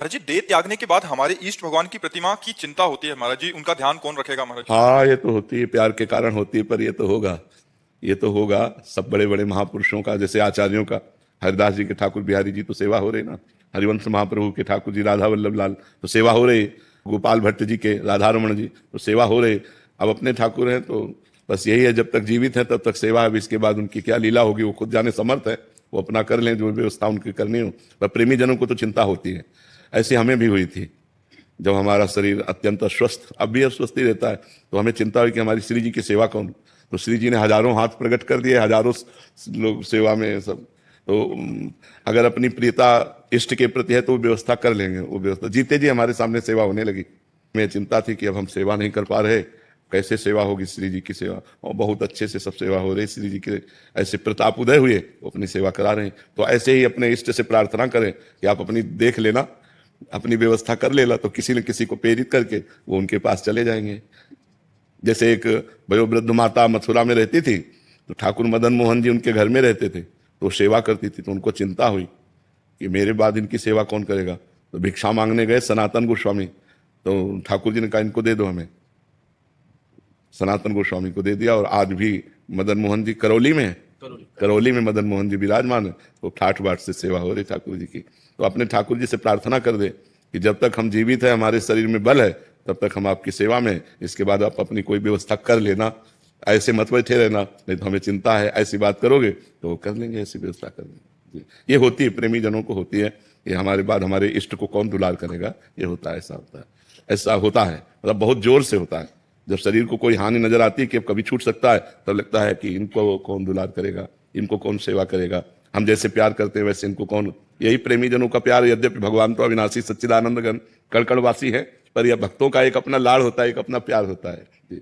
महाराज जी, देह त्यागने के बाद हमारे इष्ट भगवान की प्रतिमा की चिंता होती है महाराज जी, उनका ध्यान कौन रखेगा महाराज जी? हाँ, ये तो होती है, प्यार के कारण होती है, पर ये तो होगा, ये तो होगा। सब बड़े बड़े महापुरुषों का, जैसे आचार्यों का, हरिदास जी के ठाकुर बिहारी जी तो सेवा हो रही ना, हरिवंश महाप्रभु के ठाकुर जी राधा वल्लभ लाल तो सेवा हो रही, गोपाल भट्ट जी के राधा रमण जी तो सेवा हो रही। अब अपने ठाकुर हैं तो बस यही है, जब तक जीवित है तब तक सेवा है। अब इसके बाद उनकी क्या लीला होगी वो खुद जाने, समर्थ है, वो अपना कर लें जो व्यवस्था उनकी करनी हो। पर प्रेमी जनों को तो चिंता होती है, ऐसी हमें भी हुई थी। जब हमारा शरीर अत्यंत अस्वस्थ, अब भी अस्वस्थ ही रहता है, तो हमें चिंता हुई कि हमारी श्री जी की सेवा कौन। तो श्री जी ने हजारों हाथ प्रकट कर दिए, हजारों लोग सेवा में सब। तो अगर अपनी प्रियता इष्ट के प्रति है तो वो व्यवस्था कर लेंगे, वो व्यवस्था जीते जी हमारे सामने सेवा होने लगी। हमें चिंता थी कि अब हम सेवा नहीं कर पा रहे, कैसे सेवा होगी श्री जी की सेवा, और बहुत अच्छे से सब सेवा हो रही। श्री जी के ऐसे प्रताप उदय हुए, वो अपनी सेवा करा रहे हैं। तो ऐसे ही अपने इष्ट से प्रार्थना करें कि आप अपनी देख लेना, अपनी व्यवस्था कर लेना, तो किसी न किसी को प्रेरित करके वो उनके पास चले जाएंगे। जैसे एक वयोवृद्ध माता मथुरा में रहती थी, तो ठाकुर मदन मोहन जी उनके घर में रहते थे, तो सेवा करती थी। तो उनको चिंता हुई कि मेरे बाद इनकी सेवा कौन करेगा। तो भिक्षा मांगने गए सनातन गोस्वामी, तो ठाकुर जी ने कहा इनको दे दो हमें, सनातन गोस्वामी को दे दिया। और आज भी मदन मोहन जी करौली में, करौली में मदन मोहन जी विराजमान है, तो ठाठ बाट से सेवा हो रही ठाकुर जी की। तो अपने ठाकुर जी से प्रार्थना कर दे कि जब तक हम जीवित है, हमारे शरीर में बल है, तब तक हम आपकी सेवा में, इसके बाद आप अपनी कोई व्यवस्था कर लेना, ऐसे मत बैठे रहना, नहीं तो हमें चिंता है। ऐसी बात करोगे तो कर लेंगे, ऐसी व्यवस्था कर लेंगे। ये होती है, प्रेमी जनों को होती है कि हमारे बाद हमारे इष्ट को कौन दुलार करेगा। ये होता है, ऐसा होता है, ऐसा होता है, मतलब बहुत जोर से होता है। जब शरीर को कोई हानि नजर आती है कि अब कभी छूट सकता है, तब लगता है कि इनको कौन दुलार करेगा, इनको कौन सेवा करेगा, हम जैसे प्यार करते हैं वैसे इनको कौन। यही प्रेमी जनों का प्यार। यद्यपि भगवान तो अविनाशी सच्चिदानंद घन कड़कड़वासी है, पर यह भक्तों का एक अपना लाड़ होता है, एक अपना प्यार होता है जी।